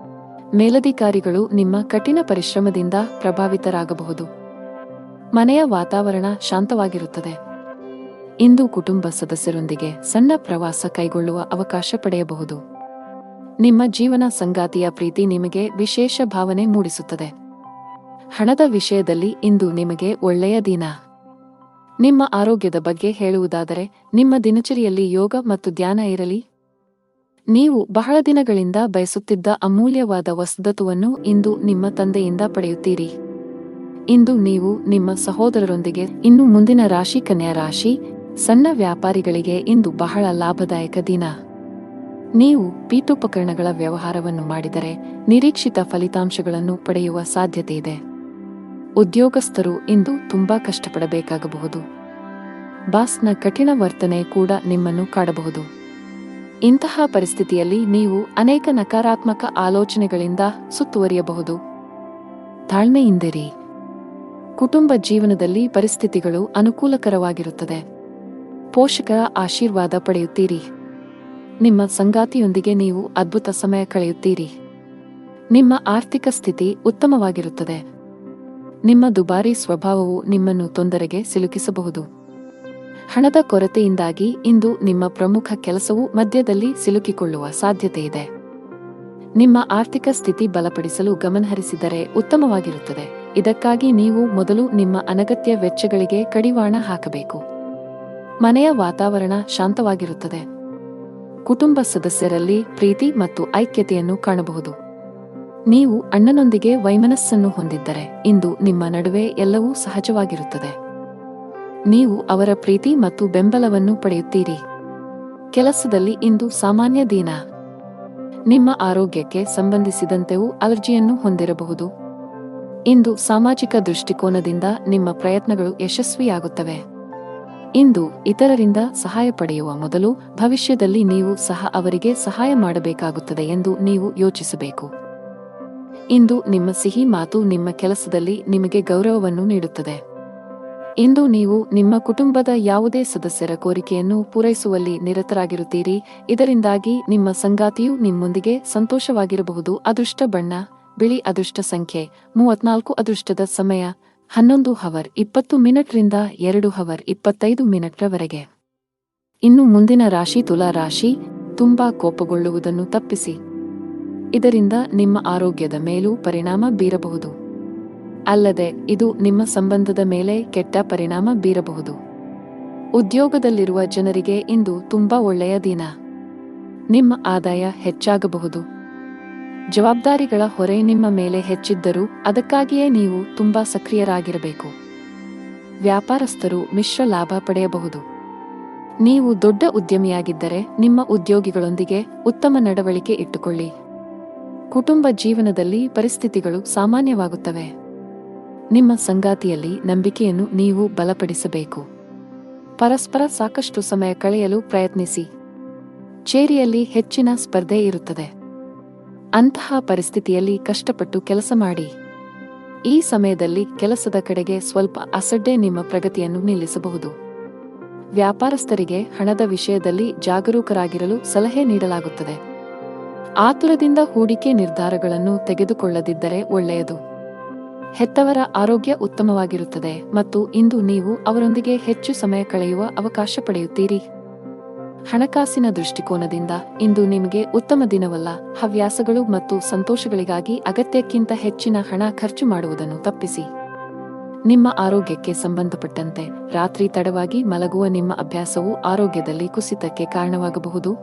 ಮೇಲಧಿಕಾರಿಗಳು ನಿಮ್ಮ ಕಠಿಣ ಪರಿಶ್ರಮದಿಂದ ಪ್ರಭಾವಿತರಾಗಬಹುದು. ಮನೆಯ ವಾತಾವರಣ ಶಾಂತವಾಗಿರುತ್ತದೆ. ಇಂದು ಕುಟುಂಬ ಸದಸ್ಯರೊಂದಿಗೆ ಸಣ್ಣ ಪ್ರವಾಸ ಕೈಗೊಳ್ಳುವ ಅವಕಾಶ ಪಡೆಯಬಹುದು. ನಿಮ್ಮ ಜೀವನ ಸಂಗಾತಿಯ ಪ್ರೀತಿ ನಿಮಗೆ ವಿಶೇಷ ಭಾವನೆ ಮೂಡಿಸುತ್ತದೆ. ಹಣದ ವಿಷಯದಲ್ಲಿ ಇಂದು ನಿಮಗೆ ಒಳ್ಳೆಯ ದಿನ. ನಿಮ್ಮ ಆರೋಗ್ಯದ ಬಗ್ಗೆ ಹೇಳುವುದಾದರೆ, ನಿಮ್ಮ ದಿನಚರಿಯಲ್ಲಿ ಯೋಗ ಮತ್ತು ಧ್ಯಾನ ಇರಲಿ. ನೀವು ಬಹಳ ದಿನಗಳಿಂದ ಬಯಸುತ್ತಿದ್ದ ಅಮೂಲ್ಯವಾದ ವಸ್ತುವನ್ನು ಇಂದು ನಿಮ್ಮ ತಂದೆಯಿಂದ ಪಡೆಯುತ್ತೀರಿ. ಇಂದು ನೀವು ನಿಮ್ಮ ಸಹೋದರರೊಂದಿಗೆ ಇನ್ನು ಮುಂದಿನ ರಾಶಿ ಕನ್ಯಾ ರಾಶಿ. ಸಣ್ಣ ವ್ಯಾಪಾರಿಗಳಿಗೆ ಇಂದು ಬಹಳ ಲಾಭದಾಯಕ ದಿನ. ನೀವು ಪೀಠೋಪಕರಣಗಳ ವ್ಯವಹಾರವನ್ನು ಮಾಡಿದರೆ ನಿರೀಕ್ಷಿತ ಫಲಿತಾಂಶಗಳನ್ನು ಪಡೆಯುವ ಸಾಧ್ಯತೆಯಿದೆ. ಉದ್ಯೋಗಸ್ಥರು ಇಂದು ತುಂಬಾ ಕಷ್ಟಪಡಬೇಕಾಗಬಹುದು. ಬಾಸ್ನ ಕಠಿಣ ವರ್ತನೆ ಕೂಡ ನಿಮ್ಮನ್ನು ಕಾಡಬಹುದು. ಇಂತಹ ಪರಿಸ್ಥಿತಿಯಲ್ಲಿ ನೀವು ಅನೇಕ ನಕಾರಾತ್ಮಕ ಆಲೋಚನೆಗಳಿಂದ ಸುತ್ತುವರಿಯಬಹುದು. ತಾಳ್ಮೆಯಿಂದಿರಿ. ಕುಟುಂಬ ಜೀವನದಲ್ಲಿ ಪರಿಸ್ಥಿತಿಗಳು ಅನುಕೂಲಕರವಾಗಿರುತ್ತದೆ. ಪೋಷಕರ ಆಶೀರ್ವಾದ ಪಡೆಯುತ್ತೀರಿ. ನಿಮ್ಮ ಸಂಗಾತಿಯೊಂದಿಗೆ ನೀವು ಅದ್ಭುತ ಸಮಯ ಕಳೆಯುತ್ತೀರಿ. ನಿಮ್ಮ ಆರ್ಥಿಕ ಸ್ಥಿತಿ ಉತ್ತಮವಾಗಿರುತ್ತದೆ. ನಿಮ್ಮ ದುಬಾರಿ ಸ್ವಭಾವವು ನಿಮ್ಮನ್ನು ತೊಂದರೆಗೆ ಸಿಲುಕಿಸಬಹುದು. ಹಣದ ಕೊರತೆಯಿಂದಾಗಿ ಇಂದು ನಿಮ್ಮ ಪ್ರಮುಖ ಕೆಲಸವು ಮಧ್ಯದಲ್ಲಿ ಸಿಲುಕಿಕೊಳ್ಳುವ ಸಾಧ್ಯತೆಯಿದೆ. ನಿಮ್ಮ ಆರ್ಥಿಕ ಸ್ಥಿತಿ ಬಲಪಡಿಸಲು ಗಮನಹರಿಸಿದರೆ ಉತ್ತಮವಾಗಿರುತ್ತದೆ. ಇದಕ್ಕಾಗಿ ನೀವು ಮೊದಲು ನಿಮ್ಮ ಅನಗತ್ಯ ವೆಚ್ಚಗಳಿಗೆ ಕಡಿವಾಣ ಹಾಕಬೇಕು. ಮನೆಯ ವಾತಾವರಣ ಶಾಂತವಾಗಿರುತ್ತದೆ. ಕುಟುಂಬ ಸದಸ್ಯರಲ್ಲಿ ಪ್ರೀತಿ ಮತ್ತು ಐಕ್ಯತೆಯನ್ನು ಕಾಣಬಹುದು. ನೀವು ಅಣ್ಣನೊಂದಿಗೆ ವೈಮನಸ್ಸನ್ನು ಹೊಂದಿದ್ದರೆ ಇಂದು ನಿಮ್ಮ ನಡುವೆ ಎಲ್ಲವೂ ಸಹಜವಾಗಿರುತ್ತದೆ. ನೀವು ಅವರ ಪ್ರೀತಿ ಮತ್ತು ಬೆಂಬಲವನ್ನು ಪಡೆಯುತ್ತೀರಿ. ಕೆಲಸದಲ್ಲಿ ಇಂದು ಸಾಮಾನ್ಯ ದಿನ. ನಿಮ್ಮ ಆರೋಗ್ಯಕ್ಕೆ ಸಂಬಂಧಿಸಿದಂತೆಯೂ ಅಲರ್ಜಿಯನ್ನು ಹೊಂದಿರಬಹುದು. ಇಂದು ಸಾಮಾಜಿಕ ದೃಷ್ಟಿಕೋನದಿಂದ ನಿಮ್ಮ ಪ್ರಯತ್ನಗಳು ಯಶಸ್ವಿಯಾಗುತ್ತವೆ. ಇಂದು ಇತರರಿಂದ ಸಹಾಯ ಪಡೆಯುವ ಮೊದಲು ಭವಿಷ್ಯದಲ್ಲಿ ನೀವು ಸಹ ಅವರಿಗೆ ಸಹಾಯ ಮಾಡಬೇಕಾಗುತ್ತದೆ ಎಂದು ನೀವು ಯೋಚಿಸಬೇಕು. ಇಂದು ನಿಮ್ಮ ಸಿಹಿ ಮಾತು ನಿಮ್ಮ ಕೆಲಸದಲ್ಲಿ ನಿಮಗೆ ಗೌರವವನ್ನು ನೀಡುತ್ತದೆ. ಇಂದು ನೀವು ನಿಮ್ಮ ಕುಟುಂಬದ ಯಾವುದೇ ಸದಸ್ಯರ ಕೋರಿಕೆಯನ್ನು ಪೂರೈಸುವಲ್ಲಿ ನಿರತರಾಗಿರುತ್ತೀರಿ. ಇದರಿಂದಾಗಿ ನಿಮ್ಮ ಸಂಗಾತಿಯು ನಿಮ್ಮೊಂದಿಗೆ ಸಂತೋಷವಾಗಿರಬಹುದು. ಅದೃಷ್ಟ ಬಣ್ಣ ಬಿಳಿ. ಅದೃಷ್ಟ ಸಂಖ್ಯೆ 34. ಅದೃಷ್ಟದ ಸಮಯ 11:20 ರಿಂದ 2:25 ರವರೆಗೆ. ಇನ್ನು ಮುಂದಿನ ರಾಶಿ ತುಲಾ ರಾಶಿ. ತುಂಬಾ ಕೋಪಗೊಳ್ಳುವುದನ್ನು ತಪ್ಪಿಸಿ. ಇದರಿಂದ ನಿಮ್ಮ ಆರೋಗ್ಯದ ಮೇಲೂ ಪರಿಣಾಮ ಬೀರಬಹುದು. ಅಲ್ಲದೆ ಇದು ನಿಮ್ಮ ಸಂಬಂಧದ ಮೇಲೆ ಕೆಟ್ಟ ಪರಿಣಾಮ ಬೀರಬಹುದು. ಉದ್ಯೋಗದಲ್ಲಿರುವ ಜನರಿಗೆ ಇಂದು ತುಂಬಾ ಒಳ್ಳೆಯ ದಿನ. ನಿಮ್ಮ ಆದಾಯ ಹೆಚ್ಚಾಗಬಹುದು. ಜವಾಬ್ದಾರಿಗಳ ಹೊರೆ ನಿಮ್ಮ ಮೇಲೆ ಹೆಚ್ಚಿದ್ದರೂ ಅದಕ್ಕಾಗಿಯೇ ನೀವು ತುಂಬಾ ಸಕ್ರಿಯರಾಗಿರಬೇಕು. ವ್ಯಾಪಾರಸ್ಥರು ಮಿಶ್ರ ಲಾಭ ಪಡೆಯಬಹುದು. ನೀವು ದೊಡ್ಡ ಉದ್ಯಮಿಯಾಗಿದ್ದರೆ ನಿಮ್ಮ ಉದ್ಯೋಗಿಗಳೊಂದಿಗೆ ಉತ್ತಮ ನಡವಳಿಕೆ ಇಟ್ಟುಕೊಳ್ಳಿ. ಕುಟುಂಬ ಜೀವನದಲ್ಲಿ ಪರಿಸ್ಥಿತಿಗಳು ಸಾಮಾನ್ಯವಾಗುತ್ತವೆ. ನಿಮ್ಮ ಸಂಗಾತಿಯಲ್ಲಿ ನಂಬಿಕೆಯನ್ನು ನೀವು ಬಲಪಡಿಸಬೇಕು. ಪರಸ್ಪರ ಸಾಕಷ್ಟು ಸಮಯ ಕಳೆಯಲು ಪ್ರಯತ್ನಿಸಿ. ಚೇರಿಯಲ್ಲಿ ಹೆಚ್ಚಿನ ಸ್ಪರ್ಧೆ ಇರುತ್ತದೆ. ಅಂತಹ ಪರಿಸ್ಥಿತಿಯಲ್ಲಿ ಕಷ್ಟಪಟ್ಟು ಕೆಲಸ ಮಾಡಿ. ಈ ಸಮಯದಲ್ಲಿ ಕೆಲಸದ ಕಡೆಗೆ ಸ್ವಲ್ಪ ಅಸಡ್ಡೆ ನಿಮ್ಮ ಪ್ರಗತಿಯನ್ನು ನಿಲ್ಲಿಸಬಹುದು. ವ್ಯಾಪಾರಸ್ಥರಿಗೆ ಹಣದ ವಿಷಯದಲ್ಲಿ ಜಾಗರೂಕರಾಗಿರಲು ಸಲಹೆ ನೀಡಲಾಗುತ್ತದೆ. ಆತುರದಿಂದ ಹೂಡಿಕೆ ನಿರ್ಧಾರಗಳನ್ನು ತೆಗೆದುಕೊಳ್ಳದಿದ್ದರೆ ಒಳ್ಳೆಯದು. ಹೆತ್ತವರ ಆರೋಗ್ಯ ಉತ್ತಮವಾಗಿರುತ್ತದೆ ಮತ್ತು ಇಂದು ನೀವು ಅವರೊಂದಿಗೆ ಹೆಚ್ಚು ಸಮಯ ಕಳೆಯುವ ಅವಕಾಶ ಪಡೆಯುತ್ತೀರಿ. ಹಣಕಾಸಿನ ದೃಷ್ಟಿಕೋನದಿಂದ ಇಂದು ನಿಮಗೆ ಉತ್ತಮ ದಿನವಲ್ಲ. ಹವ್ಯಾಸಗಳು ಮತ್ತು ಸಂತೋಷಗಳಿಗಾಗಿ ಅಗತ್ಯಕ್ಕಿಂತ ಹೆಚ್ಚಿನ ಹಣ ಖರ್ಚು ಮಾಡುವುದನ್ನು ತಪ್ಪಿಸಿ. ನಿಮ್ಮ ಆರೋಗ್ಯಕ್ಕೆ ಸಂಬಂಧಪಟ್ಟಂತೆ ರಾತ್ರಿ ತಡವಾಗಿ ಮಲಗುವ ನಿಮ್ಮ ಅಭ್ಯಾಸವು ಆರೋಗ್ಯದಲ್ಲಿ ಕುಸಿತಕ್ಕೆ ಕಾರಣವಾಗಬಹುದು.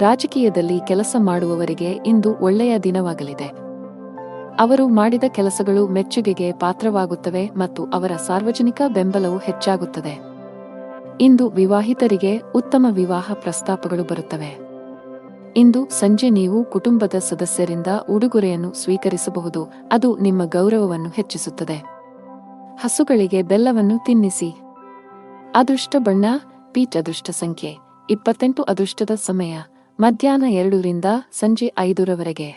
ರಾಜಕೀಯದಲ್ಲಿ ಕೆಲಸ ಮಾಡುವವರಿಗೆ ಇಂದು ಒಳ್ಳೆಯ ದಿನವಾಗಲಿದೆ. ಅವರು ಮಾಡಿದ ಕೆಲಸಗಳು ಮೆಚ್ಚುಗೆಗೆ ಪಾತ್ರವಾಗುತ್ತವೆ ಮತ್ತು ಅವರ ಸಾರ್ವಜನಿಕ ಬೆಂಬಲವು ಹೆಚ್ಚಾಗುತ್ತದೆ. ಇಂದು ವಿವಾಹಿತರಿಗೆ ಉತ್ತಮ ವಿವಾಹ ಪ್ರಸ್ತಾಪಗಳು ಬರುತ್ತವೆ. ಇಂದು ಸಂಜೆ ನೀವು ಕುಟುಂಬದ ಸದಸ್ಯರಿಂದ ಉಡುಗೊರೆಯನ್ನು ಸ್ವೀಕರಿಸಬಹುದು. ಅದು ನಿಮ್ಮ ಗೌರವವನ್ನು ಹೆಚ್ಚಿಸುತ್ತದೆ. ಹಸುಗಳಿಗೆ ಬೆಲ್ಲವನ್ನು ತಿನ್ನಿಸಿ. ಅದೃಷ್ಟ ಬಣ್ಣ ಪೀಚ್. ಅದೃಷ್ಟ ಸಂಖ್ಯೆ 28. ಅದೃಷ್ಟದ ಸಮಯ ಮಧ್ಯಾಹ್ನ 2 ರಿಂದ ಸಂಜೆ 5 ರವರೆಗೆ.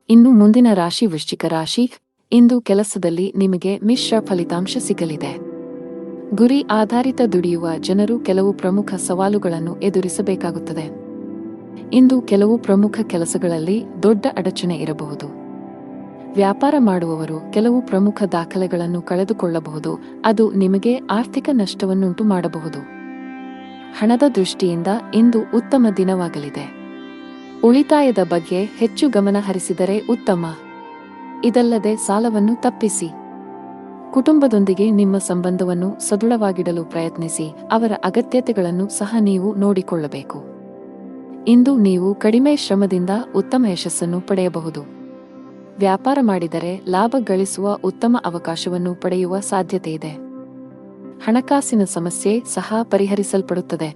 ಇನ್ನು ಮುಂದಿನ ರಾಶಿ ವೃಶ್ಚಿಕ ರಾಶಿ. ಇಂದು ಕೆಲಸದಲ್ಲಿ ನಿಮಗೆ ಮಿಶ್ರ ಫಲಿತಾಂಶ ಸಿಗಲಿದೆ. ಗುರಿ ಆಧಾರಿತ ದುಡಿಯುವ ಜನರು ಕೆಲವು ಪ್ರಮುಖ ಸವಾಲುಗಳನ್ನು ಎದುರಿಸಬೇಕಾಗುತ್ತದೆ. ಇಂದು ಕೆಲವು ಪ್ರಮುಖ ಕೆಲಸಗಳಲ್ಲಿ ದೊಡ್ಡ ಅಡಚಣೆ ಇರಬಹುದು. ವ್ಯಾಪಾರ ಮಾಡುವವರು ಕೆಲವು ಪ್ರಮುಖ ದಾಖಲೆಗಳನ್ನು ಕಳೆದುಕೊಳ್ಳಬಹುದು, ಅದು ನಿಮಗೆ ಆರ್ಥಿಕ ನಷ್ಟವನ್ನುಂಟು ಮಾಡಬಹುದು. ಹಣದ ದೃಷ್ಟಿಯಿಂದ ಇಂದು ಉತ್ತಮ ದಿನವಾಗಲಿದೆ. ಉಳಿತಾಯದ ಬಗ್ಗೆ ಹೆಚ್ಚು ಗಮನ ಹರಿಸಿದರೆ ಉತ್ತಮ. ಇದಲ್ಲದೆ ಸಾಲವನ್ನು ತಪ್ಪಿಸಿ. ಕುಟುಂಬದೊಂದಿಗೆ ನಿಮ್ಮ ಸಂಬಂಧವನ್ನು ಸದೃಢವಾಗಿಡಲು ಪ್ರಯತ್ನಿಸಿ, ಅವರ ಅಗತ್ಯತೆಗಳನ್ನು ಸಹ ನೀವು ನೋಡಿಕೊಳ್ಳಬೇಕು. ಇಂದು ನೀವು ಕಡಿಮೆ ಶ್ರಮದಿಂದ ಉತ್ತಮ ಯಶಸ್ಸನ್ನು ಪಡೆಯಬಹುದು. ವ್ಯಾಪಾರ ಮಾಡಿದರೆ ಲಾಭ ಗಳಿಸುವ ಉತ್ತಮ ಅವಕಾಶವನ್ನು ಪಡೆಯುವ ಸಾಧ್ಯತೆಯಿದೆ. ಹಣಕಾಸಿನ ಸಮಸ್ಯೆ ಸಹ ಪರಿಹರಿಸಲ್ಪಡುತ್ತದೆ.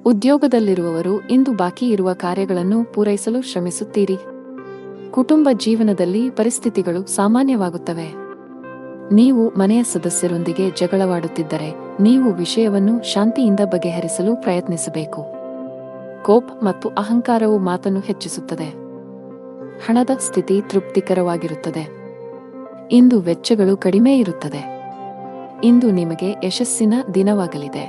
ಉದ್ಯೋಗದಲ್ಲಿರುವವರು ಇಂದು ಬಾಕಿ ಇರುವ ಕಾರ್ಯಗಳನ್ನು ಪೂರೈಸಲು ಶ್ರಮಿಸುತ್ತೀರಿ. ಕುಟುಂಬ ಜೀವನದಲ್ಲಿ ಪರಿಸ್ಥಿತಿಗಳು ಸಾಮಾನ್ಯವಾಗುತ್ತವೆ. ನೀವು ಮನೆಯ ಸದಸ್ಯರೊಂದಿಗೆ ಜಗಳವಾಡುತ್ತಿದ್ದರೆ ನೀವು ವಿಷಯವನ್ನು ಶಾಂತಿಯಿಂದ ಬಗೆಹರಿಸಲು ಪ್ರಯತ್ನಿಸಬೇಕು. ಕೋಪ ಮತ್ತು ಅಹಂಕಾರವು ಮಾತನ್ನು ಹೆಚ್ಚಿಸುತ್ತದೆ. ಹಣದ ಸ್ಥಿತಿ ತೃಪ್ತಿಕರವಾಗಿರುತ್ತದೆ. ಇಂದು ವೆಚ್ಚಗಳು ಕಡಿಮೆ ಇರುತ್ತದೆ. ಇಂದು ನಿಮಗೆ ಯಶಸ್ಸಿನ ದಿನವಾಗಲಿದೆ.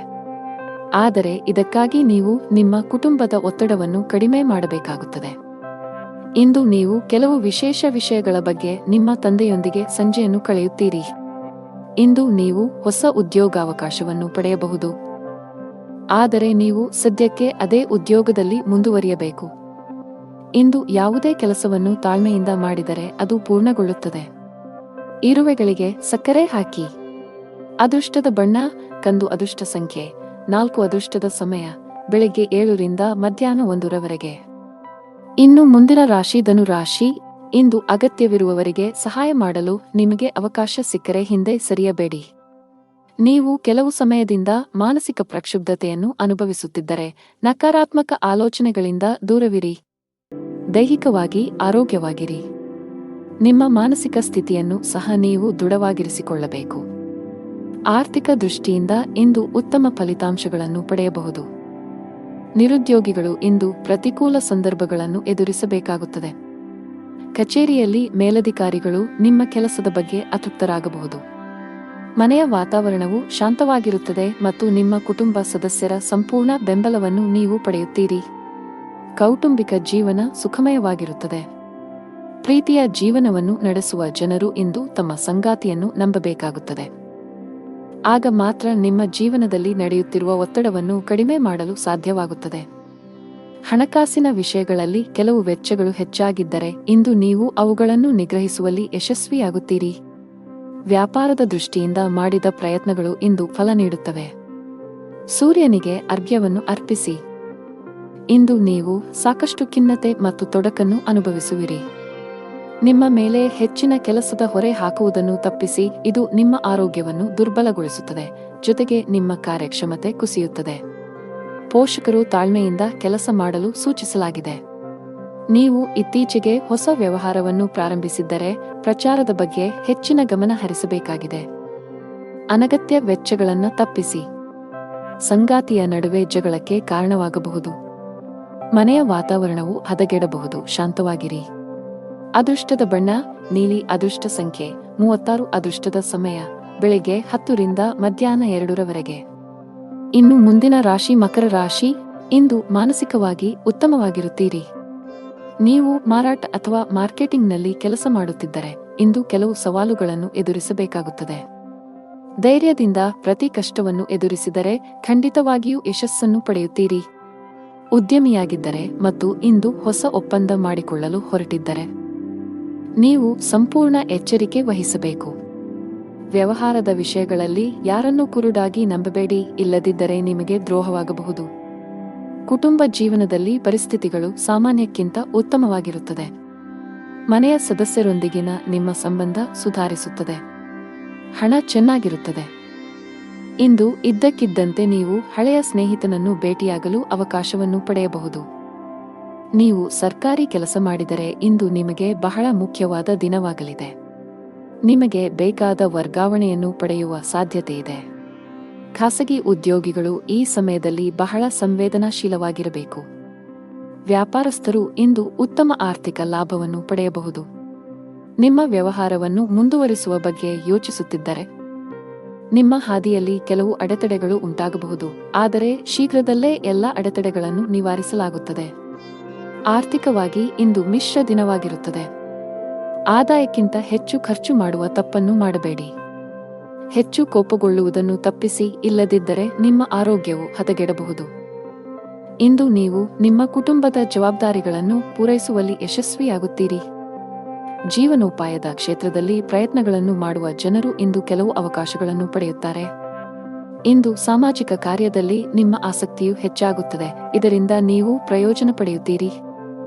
ಆದರೆ ಇದಕ್ಕಾಗಿ ನೀವು ನಿಮ್ಮ ಕುಟುಂಬದ ಒತ್ತಡವನ್ನು ಕಡಿಮೆ ಮಾಡಬೇಕಾಗುತ್ತದೆ. ಇಂದು ನೀವು ಕೆಲವು ವಿಶೇಷ ವಿಷಯಗಳ ಬಗ್ಗೆ ನಿಮ್ಮ ತಂದೆಯೊಂದಿಗೆ ಸಂಜೆಯನ್ನು ಕಳೆಯುತ್ತೀರಿ. ಇಂದು ನೀವು ಹೊಸ ಉದ್ಯೋಗಾವಕಾಶವನ್ನು ಪಡೆಯಬಹುದು. ಆದರೆ ನೀವು ಸದ್ಯಕ್ಕೆ ಅದೇ ಉದ್ಯೋಗದಲ್ಲಿ ಮುಂದುವರಿಯಬೇಕು. ಇಂದು ಯಾವುದೇ ಕೆಲಸವನ್ನು ತಾಳ್ಮೆಯಿಂದ ಮಾಡಿದರೆ ಅದು ಪೂರ್ಣಗೊಳ್ಳುತ್ತದೆ. ಇರುವೆಗಳಿಗೆ ಸಕ್ಕರೆ ಹಾಕಿ. ಅದೃಷ್ಟದ ಬಣ್ಣ ಕಂದು. ಅದೃಷ್ಟ ಸಂಖ್ಯೆ 4. ಅದೃಷ್ಟದ ಸಮಯ ಬೆಳಿಗ್ಗೆ 7 ರಿಂದ ಮಧ್ಯಾಹ್ನ 1 ರವರೆಗೆ. ಇನ್ನು ಮುಂದಿನ ರಾಶಿ ಧನು ರಾಶಿ. ಇಂದು ಅಗತ್ಯವಿರುವವರಿಗೆ ಸಹಾಯ ಮಾಡಲು ನಿಮಗೆ ಅವಕಾಶ ಸಿಕ್ಕರೆ ಹಿಂದೆ ಸರಿಯಬೇಡಿ. ನೀವು ಕೆಲವು ಸಮಯದಿಂದ ಮಾನಸಿಕ ಪ್ರಕ್ಷುಬ್ಧತೆಯನ್ನು ಅನುಭವಿಸುತ್ತಿದ್ದರೆ ನಕಾರಾತ್ಮಕ ಆಲೋಚನೆಗಳಿಂದ ದೂರವಿರಿ. ದೈಹಿಕವಾಗಿ ಆರೋಗ್ಯವಾಗಿರಿ. ನಿಮ್ಮ ಮಾನಸಿಕ ಸ್ಥಿತಿಯನ್ನು ಸಹ ನೀವು ದೃಢವಾಗಿರಿಸಿಕೊಳ್ಳಬೇಕು. ಆರ್ಥಿಕ ದೃಷ್ಟಿಯಿಂದ ಇಂದು ಉತ್ತಮ ಫಲಿತಾಂಶಗಳನ್ನು ಪಡೆಯಬಹುದು. ನಿರುದ್ಯೋಗಿಗಳು ಇಂದು ಪ್ರತಿಕೂಲ ಸಂದರ್ಭಗಳನ್ನು ಎದುರಿಸಬೇಕಾಗುತ್ತದೆ. ಕಚೇರಿಯಲ್ಲಿ ಮೇಲಧಿಕಾರಿಗಳು ನಿಮ್ಮ ಕೆಲಸದ ಬಗ್ಗೆ ಅತೃಪ್ತರಾಗಬಹುದು. ಮನೆಯ ವಾತಾವರಣವು ಶಾಂತವಾಗಿರುತ್ತದೆ ಮತ್ತು ನಿಮ್ಮ ಕುಟುಂಬ ಸದಸ್ಯರ ಸಂಪೂರ್ಣ ಬೆಂಬಲವನ್ನು ನೀವು ಪಡೆಯುತ್ತೀರಿ. ಕೌಟುಂಬಿಕ ಜೀವನ ಸುಖಮಯವಾಗಿರುತ್ತದೆ. ಪ್ರೀತಿಯ ಜೀವನವನ್ನು ನಡೆಸುವ ಜನರು ಇಂದು ತಮ್ಮ ಸಂಗಾತಿಯನ್ನು ನಂಬಬೇಕಾಗುತ್ತದೆ. ಆಗ ಮಾತ್ರ ನಿಮ್ಮ ಜೀವನದಲ್ಲಿ ನಡೆಯುತ್ತಿರುವ ಒತ್ತಡವನ್ನು ಕಡಿಮೆ ಮಾಡಲು ಸಾಧ್ಯವಾಗುತ್ತದೆ. ಹಣಕಾಸಿನ ವಿಷಯಗಳಲ್ಲಿ ಕೆಲವು ವೆಚ್ಚಗಳು ಹೆಚ್ಚಾಗಿದ್ದರೆ ಇಂದು ನೀವು ಅವುಗಳನ್ನು ನಿಗ್ರಹಿಸುವಲ್ಲಿ ಯಶಸ್ವಿಯಾಗುತ್ತೀರಿ. ವ್ಯಾಪಾರದ ದೃಷ್ಟಿಯಿಂದ ಮಾಡಿದ ಪ್ರಯತ್ನಗಳು ಇಂದು ಫಲ ನೀಡುತ್ತವೆ. ಸೂರ್ಯನಿಗೆ ಅರ್ಘ್ಯವನ್ನು ಅರ್ಪಿಸಿ. ಇಂದು ನೀವು ಸಾಕಷ್ಟು ಖಿನ್ನತೆ ಮತ್ತು ತೊಡಕನ್ನು ಅನುಭವಿಸುವಿರಿ. ನಿಮ್ಮ ಮೇಲೆ ಹೆಚ್ಚಿನ ಕೆಲಸದ ಹೊರೆ ಹಾಕುವುದನ್ನು ತಪ್ಪಿಸಿ. ಇದು ನಿಮ್ಮ ಆರೋಗ್ಯವನ್ನು ದುರ್ಬಲಗೊಳಿಸುತ್ತದೆ, ಜೊತೆಗೆ ನಿಮ್ಮ ಕಾರ್ಯಕ್ಷಮತೆ ಕುಸಿಯುತ್ತದೆ. ಪೋಷಕರು ತಾಳ್ಮೆಯಿಂದ ಕೆಲಸ ಮಾಡಲು ಸೂಚಿಸಲಾಗಿದೆ. ನೀವು ಇತ್ತೀಚೆಗೆ ಹೊಸ ವ್ಯವಹಾರವನ್ನು ಪ್ರಾರಂಭಿಸಿದ್ದರೆ ಪ್ರಚಾರದ ಬಗ್ಗೆ ಹೆಚ್ಚಿನ ಗಮನ ಹರಿಸಬೇಕಾಗಿದೆ. ಅನಗತ್ಯ ವೆಚ್ಚಗಳನ್ನು ತಪ್ಪಿಸಿ. ಸಂಗಾತಿಯ ನಡುವೆ ಜಗಳಕ್ಕೆ ಕಾರಣವಾಗಬಹುದು. ಮನೆಯ ವಾತಾವರಣವು ಹದಗೆಡಬಹುದು. ಶಾಂತವಾಗಿರಿ. ಅದೃಷ್ಟದ ಬಣ್ಣ ನೀಲಿ. ಅದೃಷ್ಟ ಸಂಖ್ಯೆ 36. ಅದೃಷ್ಟದ ಸಮಯ ಬೆಳಿಗ್ಗೆ 10 ರಿಂದ ಮಧ್ಯಾಹ್ನ 2 ರವರೆಗೆ. ಇನ್ನು ಮುಂದಿನ ರಾಶಿ ಮಕರ ರಾಶಿ. ಇಂದು ಮಾನಸಿಕವಾಗಿ ಉತ್ತಮವಾಗಿರುತ್ತೀರಿ. ನೀವು ಮಾರಾಟ ಅಥವಾ ಮಾರ್ಕೆಟಿಂಗ್ನಲ್ಲಿ ಕೆಲಸ ಮಾಡುತ್ತಿದ್ದರೆ ಇಂದು ಕೆಲವು ಸವಾಲುಗಳನ್ನು ಎದುರಿಸಬೇಕಾಗುತ್ತದೆ. ಧೈರ್ಯದಿಂದ ಪ್ರತಿ ಕಷ್ಟವನ್ನು ಎದುರಿಸಿದರೆ ಖಂಡಿತವಾಗಿಯೂ ಯಶಸ್ಸನ್ನು ಪಡೆಯುತ್ತೀರಿ. ಉದ್ಯಮಿಯಾಗಿದ್ದರೆ ಮತ್ತು ಇಂದು ಹೊಸ ಒಪ್ಪಂದ ಮಾಡಿಕೊಳ್ಳಲು ಹೊರಟಿದ್ದರೆ ನೀವು ಸಂಪೂರ್ಣ ಎಚ್ಚರಿಕೆ ವಹಿಸಬೇಕು. ವ್ಯವಹಾರದ ವಿಷಯಗಳಲ್ಲಿ ಯಾರನ್ನೂ ಕುರುಡಾಗಿ ನಂಬಬೇಡಿ, ಇಲ್ಲದಿದ್ದರೆ ನಿಮಗೆ ದ್ರೋಹವಾಗಬಹುದು. ಕುಟುಂಬ ಜೀವನದಲ್ಲಿ ಪರಿಸ್ಥಿತಿಗಳು ಸಾಮಾನ್ಯಕ್ಕಿಂತ ಉತ್ತಮವಾಗಿರುತ್ತದೆ. ಮನೆಯ ಸದಸ್ಯರೊಂದಿಗಿನ ನಿಮ್ಮ ಸಂಬಂಧ ಸುಧಾರಿಸುತ್ತದೆ. ಹಣ ಚೆನ್ನಾಗಿರುತ್ತದೆ. ಇಂದು ಇದ್ದಕ್ಕಿದ್ದಂತೆ ನೀವು ಹಳೆಯ ಸ್ನೇಹಿತನನ್ನು ಭೇಟಿಯಾಗಲು ಅವಕಾಶವನ್ನು ಪಡೆಯಬಹುದು. ನೀವು ಸರ್ಕಾರಿ ಕೆಲಸ ಮಾಡಿದರೆ ಇಂದು ನಿಮಗೆ ಬಹಳ ಮುಖ್ಯವಾದ ದಿನವಾಗಲಿದೆ. ನಿಮಗೆ ಬೇಕಾದ ವರ್ಗಾವಣೆಯನ್ನು ಪಡೆಯುವ ಸಾಧ್ಯತೆಯಿದೆ. ಖಾಸಗಿ ಉದ್ಯೋಗಿಗಳು ಈ ಸಮಯದಲ್ಲಿ ಬಹಳ ಸಂವೇದನಾಶೀಲವಾಗಿರಬೇಕು. ವ್ಯಾಪಾರಸ್ಥರು ಇಂದು ಉತ್ತಮ ಆರ್ಥಿಕ ಲಾಭವನ್ನು ಪಡೆಯಬಹುದು. ನಿಮ್ಮ ವ್ಯವಹಾರವನ್ನು ಮುಂದುವರಿಸುವ ಬಗ್ಗೆ ಯೋಚಿಸುತ್ತಿದ್ದರೆ ನಿಮ್ಮ ಹಾದಿಯಲ್ಲಿ ಕೆಲವು ಅಡೆತಡೆಗಳು ಉಂಟಾಗಬಹುದು, ಆದರೆ ಶೀಘ್ರದಲ್ಲೇ ಎಲ್ಲ ಅಡೆತಡೆಗಳನ್ನು ನಿವಾರಿಸಲಾಗುತ್ತದೆ. ಆರ್ಥಿಕವಾಗಿ ಇಂದು ಮಿಶ್ರ ದಿನವಾಗಿರುತ್ತದೆ. ಆದಾಯಕ್ಕಿಂತ ಹೆಚ್ಚು ಖರ್ಚು ಮಾಡುವ ತಪ್ಪನ್ನು ಮಾಡಬೇಡಿ. ಹೆಚ್ಚು ಕೋಪಗೊಳ್ಳುವುದನ್ನು ತಪ್ಪಿಸಿ, ಇಲ್ಲದಿದ್ದರೆ ನಿಮ್ಮ ಆರೋಗ್ಯವು ಹದಗೆಡಬಹುದು. ಇಂದು ನೀವು ನಿಮ್ಮ ಕುಟುಂಬದ ಜವಾಬ್ದಾರಿಗಳನ್ನು ಪೂರೈಸುವಲ್ಲಿ ಯಶಸ್ವಿಯಾಗುತ್ತೀರಿ. ಜೀವನೋಪಾಯದ ಕ್ಷೇತ್ರದಲ್ಲಿ ಪ್ರಯತ್ನಗಳನ್ನು ಮಾಡುವ ಜನರು ಇಂದು ಕೆಲವು ಅವಕಾಶಗಳನ್ನು ಪಡೆಯುತ್ತಾರೆ. ಇಂದು ಸಾಮಾಜಿಕ ಕಾರ್ಯದಲ್ಲಿ ನಿಮ್ಮ ಆಸಕ್ತಿಯು ಹೆಚ್ಚಾಗುತ್ತದೆ, ಇದರಿಂದ ನೀವು ಪ್ರಯೋಜನ ಪಡೆಯುತ್ತೀರಿ.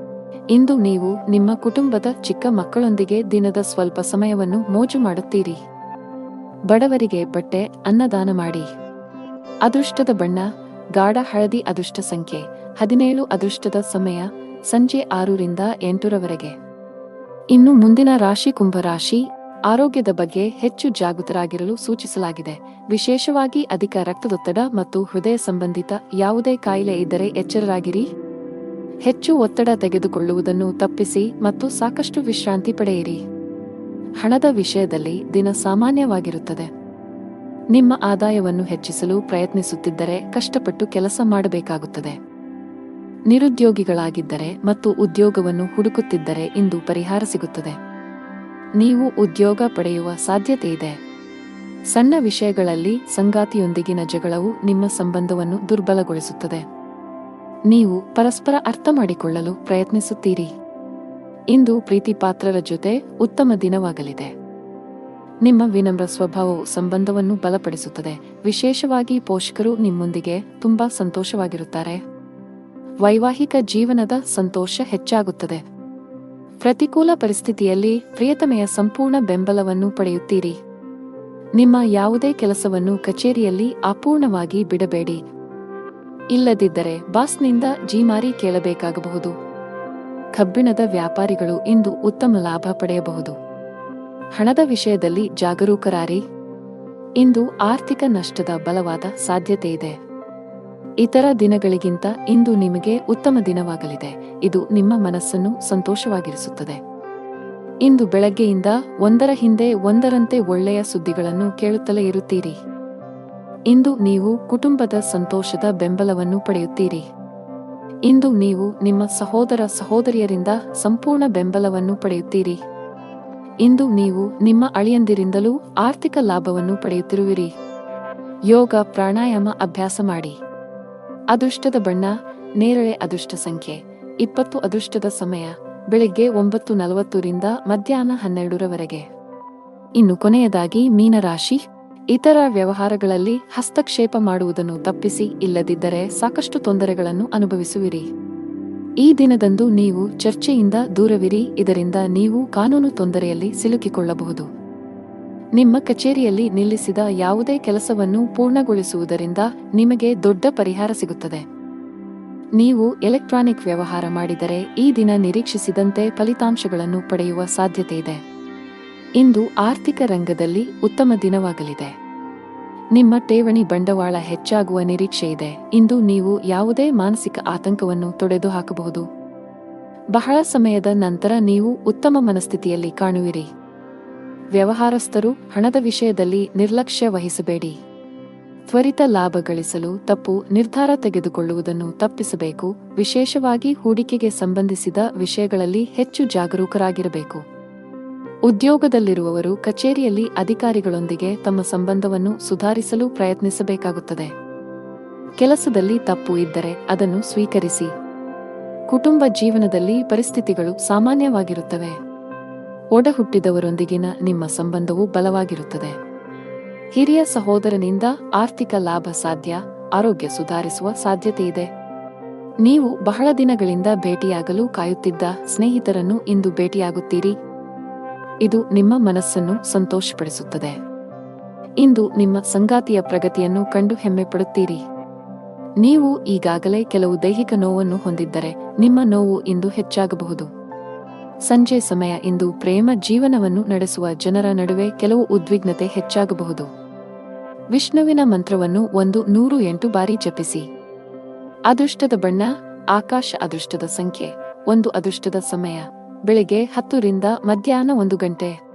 ಇಂದು ನೀವು ನಿಮ್ಮ ಕುಟುಂಬದ ಚಿಕ್ಕ ಮಕ್ಕಳೊಂದಿಗೆ ದಿನದ ಸ್ವಲ್ಪ ಸಮಯವನ್ನು ಮೋಜು ಮಾಡುತ್ತೀರಿ. ಬಡವರಿಗೆ ಬಟ್ಟೆ, ಅನ್ನದಾನ ಮಾಡಿ. ಅದೃಷ್ಟದ ಬಣ್ಣ ಗಾಢ ಹಳದಿ. ಅದೃಷ್ಟ ಸಂಖ್ಯೆ 17. ಅದೃಷ್ಟದ ಸಮಯ ಸಂಜೆ 6 ರಿಂದ 8 ಇನ್ನು ಮುಂದಿನ ರಾಶಿ ಕುಂಭ ರಾಶಿ. ಆರೋಗ್ಯದ ಬಗ್ಗೆ ಹೆಚ್ಚು ಜಾಗೃತರಾಗಿರಲು ಸೂಚಿಸಲಾಗಿದೆ. ವಿಶೇಷವಾಗಿ ಅಧಿಕ ರಕ್ತದೊತ್ತಡ ಮತ್ತು ಹೃದಯ ಸಂಬಂಧಿತ ಯಾವುದೇ ಕಾಯಿಲೆ ಇದ್ದರೆ ಎಚ್ಚರರಾಗಿರಿ. ಹೆಚ್ಚು ಒತ್ತಡ ತೆಗೆದುಕೊಳ್ಳುವುದನ್ನು ತಪ್ಪಿಸಿ ಮತ್ತು ಸಾಕಷ್ಟು ವಿಶ್ರಾಂತಿ ಪಡೆಯಿರಿ. ಹಣದ ವಿಷಯದಲ್ಲಿ ದಿನ ಸಾಮಾನ್ಯವಾಗಿರುತ್ತದೆ. ನಿಮ್ಮ ಆದಾಯವನ್ನು ಹೆಚ್ಚಿಸಲು ಪ್ರಯತ್ನಿಸುತ್ತಿದ್ದರೆ ಕಷ್ಟಪಟ್ಟು ಕೆಲಸ ಮಾಡಬೇಕಾಗುತ್ತದೆ. ನಿರುದ್ಯೋಗಿಗಳಾಗಿದ್ದರೆ ಮತ್ತು ಉದ್ಯೋಗವನ್ನು ಹುಡುಕುತ್ತಿದ್ದರೆ ಇಂದು ಪರಿಹಾರ ಸಿಗುತ್ತದೆ. ನೀವು ಉದ್ಯೋಗ ಪಡೆಯುವ ಸಾಧ್ಯತೆಯಿದೆ. ಸಣ್ಣ ವಿಷಯಗಳಲ್ಲಿ ಸಂಗಾತಿಯೊಂದಿಗಿನ ಜಗಳವು ನಿಮ್ಮ ಸಂಬಂಧವನ್ನು ದುರ್ಬಲಗೊಳಿಸುತ್ತದೆ. ನೀವು ಪರಸ್ಪರ ಅರ್ಥ ಮಾಡಿಕೊಳ್ಳಲು ಪ್ರಯತ್ನಿಸುತ್ತೀರಿ. ಇಂದು ಪ್ರೀತಿಪಾತ್ರರ ಜೊತೆ ಉತ್ತಮ ದಿನವಾಗಲಿದೆ. ನಿಮ್ಮ ವಿನಮ್ರ ಸ್ವಭಾವವು ಸಂಬಂಧವನ್ನು ಬಲಪಡಿಸುತ್ತದೆ. ವಿಶೇಷವಾಗಿ ಪೋಷಕರು ನಿಮ್ಮೊಂದಿಗೆ ತುಂಬಾ ಸಂತೋಷವಾಗಿರುತ್ತಾರೆ. ವೈವಾಹಿಕ ಜೀವನದ ಸಂತೋಷ ಹೆಚ್ಚಾಗುತ್ತದೆ. ಪ್ರತಿಕೂಲ ಪರಿಸ್ಥಿತಿಯಲ್ಲಿ ಪ್ರಿಯತಮೆಯ ಸಂಪೂರ್ಣ ಬೆಂಬಲವನ್ನು ಪಡೆಯುತ್ತೀರಿ. ನಿಮ್ಮ ಯಾವುದೇ ಕೆಲಸವನ್ನು ಕಚೇರಿಯಲ್ಲಿ ಅಪೂರ್ಣವಾಗಿ ಬಿಡಬೇಡಿ. ಇಲ್ಲದಿದ್ದರೆ ಬಾಸ್ನಿಂದ ಜೀಮಾರಿ ಕೇಳಬೇಕಾಗಬಹುದು. ಕಬ್ಬಿಣದ ವ್ಯಾಪಾರಿಗಳು ಇಂದು ಉತ್ತಮ ಲಾಭ ಪಡೆಯಬಹುದು. ಹಣದ ವಿಷಯದಲ್ಲಿ ಜಾಗರೂಕರಾರಿ. ಇಂದು ಆರ್ಥಿಕ ನಷ್ಟದ ಬಲವಾದ ಸಾಧ್ಯತೆಯಿದೆ. ಇತರ ದಿನಗಳಿಗಿಂತ ಇಂದು ನಿಮಗೆ ಉತ್ತಮ ದಿನವಾಗಲಿದೆ. ಇದು ನಿಮ್ಮ ಮನಸ್ಸನ್ನು ಸಂತೋಷವಾಗಿರಿಸುತ್ತದೆ. ಇಂದು ಬೆಳಗ್ಗೆಯಿಂದ ಒಂದರ ಹಿಂದೆ ಒಂದರಂತೆ ಒಳ್ಳೆಯ ಸುದ್ದಿಗಳನ್ನು ಕೇಳುತ್ತಲೇ ಇರುತ್ತೀರಿ. ಇಂದು ನೀವು ಕುಟುಂಬದ ಸಂತೋಷದ ಬೆಂಬಲವನ್ನು ಪಡೆಯುತ್ತೀರಿ. ಇಂದು ನೀವು ನಿಮ್ಮ ಸಹೋದರ ಸಹೋದರಿಯರಿಂದ ಸಂಪೂರ್ಣ ಬೆಂಬಲವನ್ನು ಪಡೆಯುತ್ತೀರಿ. ಇಂದು ನೀವು ನಿಮ್ಮ ಅಳಿಯಂದಿರಿಂದಲೂ ಆರ್ಥಿಕ ಲಾಭವನ್ನು ಪಡೆಯುತ್ತಿರುವಿರಿ. ಯೋಗ ಪ್ರಾಣಾಯಾಮ ಅಭ್ಯಾಸ ಮಾಡಿ. ಅದೃಷ್ಟದ ಬಣ್ಣ ನೇರಳೆ. ಅದೃಷ್ಟ ಸಂಖ್ಯೆ 20. ಅದೃಷ್ಟದ ಸಮಯ ಬೆಳಿಗ್ಗೆ 9:40 ರಿಂದ ಮಧ್ಯಾಹ್ನ 12 ಇನ್ನು ಕೊನೆಯದಾಗಿ ಮೀನರಾಶಿ. ಇತರ ವ್ಯವಹಾರಗಳಲ್ಲಿ ಹಸ್ತಕ್ಷೇಪ ಮಾಡುವುದನ್ನು ತಪ್ಪಿಸಿ, ಇಲ್ಲದಿದ್ದರೆ ಸಾಕಷ್ಟು ತೊಂದರೆಗಳನ್ನು ಅನುಭವಿಸುವಿರಿ. ಈ ದಿನದಂದು ನೀವು ಚರ್ಚೆಯಿಂದ ದೂರವಿರಿ, ಇದರಿಂದ ನೀವು ಕಾನೂನು ತೊಂದರೆಯಲ್ಲಿ ಸಿಲುಕಿಕೊಳ್ಳಬಹುದು. ನಿಮ್ಮ ಕಚೇರಿಯಲ್ಲಿ ನಿಲ್ಲಿಸಿದ ಯಾವುದೇ ಕೆಲಸವನ್ನು ಪೂರ್ಣಗೊಳಿಸುವುದರಿಂದ ನಿಮಗೆ ದೊಡ್ಡ ಪರಿಹಾರ ಸಿಗುತ್ತದೆ. ನೀವು ಎಲೆಕ್ಟ್ರಾನಿಕ್ ವ್ಯವಹಾರ ಮಾಡಿದರೆ ಈ ದಿನ ನಿರೀಕ್ಷಿಸಿದಂತೆ ಫಲಿತಾಂಶಗಳನ್ನು ಪಡೆಯುವ ಸಾಧ್ಯತೆಯಿದೆ. ಇಂದು ಆರ್ಥಿಕ ರಂಗದಲ್ಲಿ ಉತ್ತಮ ದಿನವಾಗಲಿದೆ. ನಿಮ್ಮ ಠೇವಣಿ ಬಂಡವಾಳ ಹೆಚ್ಚಾಗುವ ನಿರೀಕ್ಷೆಯಿದೆ. ಇಂದು ನೀವು ಯಾವುದೇ ಮಾನಸಿಕ ಆತಂಕವನ್ನು ತೊಡೆದುಹಾಕಬಹುದು. ಬಹಳ ಸಮಯದ ನಂತರ ನೀವು ಉತ್ತಮ ಮನಸ್ಥಿತಿಯಲ್ಲಿ ಕಾಣುವಿರಿ. ವ್ಯವಹಾರಸ್ಥರು ಹಣದ ವಿಷಯದಲ್ಲಿ ನಿರ್ಲಕ್ಷ್ಯ ವಹಿಸಬೇಡಿ. ತ್ವರಿತ ಲಾಭ ಗಳಿಸಲು ತಪ್ಪು ನಿರ್ಧಾರ ತೆಗೆದುಕೊಳ್ಳುವುದನ್ನು ತಪ್ಪಿಸಬೇಕು. ವಿಶೇಷವಾಗಿ ಹೂಡಿಕೆಗೆ ಸಂಬಂಧಿಸಿದ ವಿಷಯಗಳಲ್ಲಿ ಹೆಚ್ಚು ಜಾಗರೂಕರಾಗಿರಬೇಕು. ಉದ್ಯೋಗದಲ್ಲಿರುವವರು ಕಚೇರಿಯಲ್ಲಿ ಅಧಿಕಾರಿಗಳೊಂದಿಗೆ ತಮ್ಮ ಸಂಬಂಧವನ್ನು ಸುಧಾರಿಸಲು ಪ್ರಯತ್ನಿಸಬೇಕಾಗುತ್ತದೆ. ಕೆಲಸದಲ್ಲಿ ತಪ್ಪು ಇದ್ದರೆ ಅದನ್ನು ಸ್ವೀಕರಿಸಿ. ಕುಟುಂಬ ಜೀವನದಲ್ಲಿ ಪರಿಸ್ಥಿತಿಗಳು ಸಾಮಾನ್ಯವಾಗಿರುತ್ತವೆ. ಒಡಹುಟ್ಟಿದವರೊಂದಿಗಿನ ನಿಮ್ಮ ಸಂಬಂಧವು ಬಲವಾಗಿರುತ್ತದೆ. ಹಿರಿಯ ಸಹೋದರನಿಂದ ಆರ್ಥಿಕ ಲಾಭ ಸಾಧ್ಯ. ಆರೋಗ್ಯ ಸುಧಾರಿಸುವ ಸಾಧ್ಯತೆಯಿದೆ. ನೀವು ಬಹಳ ದಿನಗಳಿಂದ ಭೇಟಿಯಾಗಲು ಕಾಯುತ್ತಿದ್ದ ಸ್ನೇಹಿತರನ್ನು ಇಂದು ಭೇಟಿಯಾಗುತ್ತೀರಿ. ಇದು ನಿಮ್ಮ ಮನಸ್ಸನ್ನು ಸಂತೋಷಪಡಿಸುತ್ತದೆ. ಇಂದು ನಿಮ್ಮ ಸಂಗಾತಿಯ ಪ್ರಗತಿಯನ್ನು ಕಂಡು ಹೆಮ್ಮೆ ಪಡುತ್ತೀರಿ. ನೀವು ಈಗಾಗಲೇ ಕೆಲವು ದೈಹಿಕ ನೋವನ್ನು ಹೊಂದಿದ್ದರೆ ನಿಮ್ಮ ನೋವು ಇಂದು ಹೆಚ್ಚಾಗಬಹುದು. ಸಂಜೆ ಸಮಯ ಇಂದು ಪ್ರೇಮ ಜೀವನವನ್ನು ನಡೆಸುವ ಜನರ ನಡುವೆ ಕೆಲವು ಉದ್ವಿಗ್ನತೆ ಹೆಚ್ಚಾಗಬಹುದು. ವಿಷ್ಣುವಿನ ಮಂತ್ರವನ್ನು 108 ಬಾರಿ ಜಪಿಸಿ. ಅದೃಷ್ಟದ ಬಣ್ಣ ಆಕಾಶ. ಅದೃಷ್ಟದ ಸಂಖ್ಯೆ 1. ಅದೃಷ್ಟದ ಸಮಯ ಬೆಳಿಗ್ಗೆ 10 ರಿಂದ ಮಧ್ಯಾಹ್ನ 1 ಗಂಟೆ.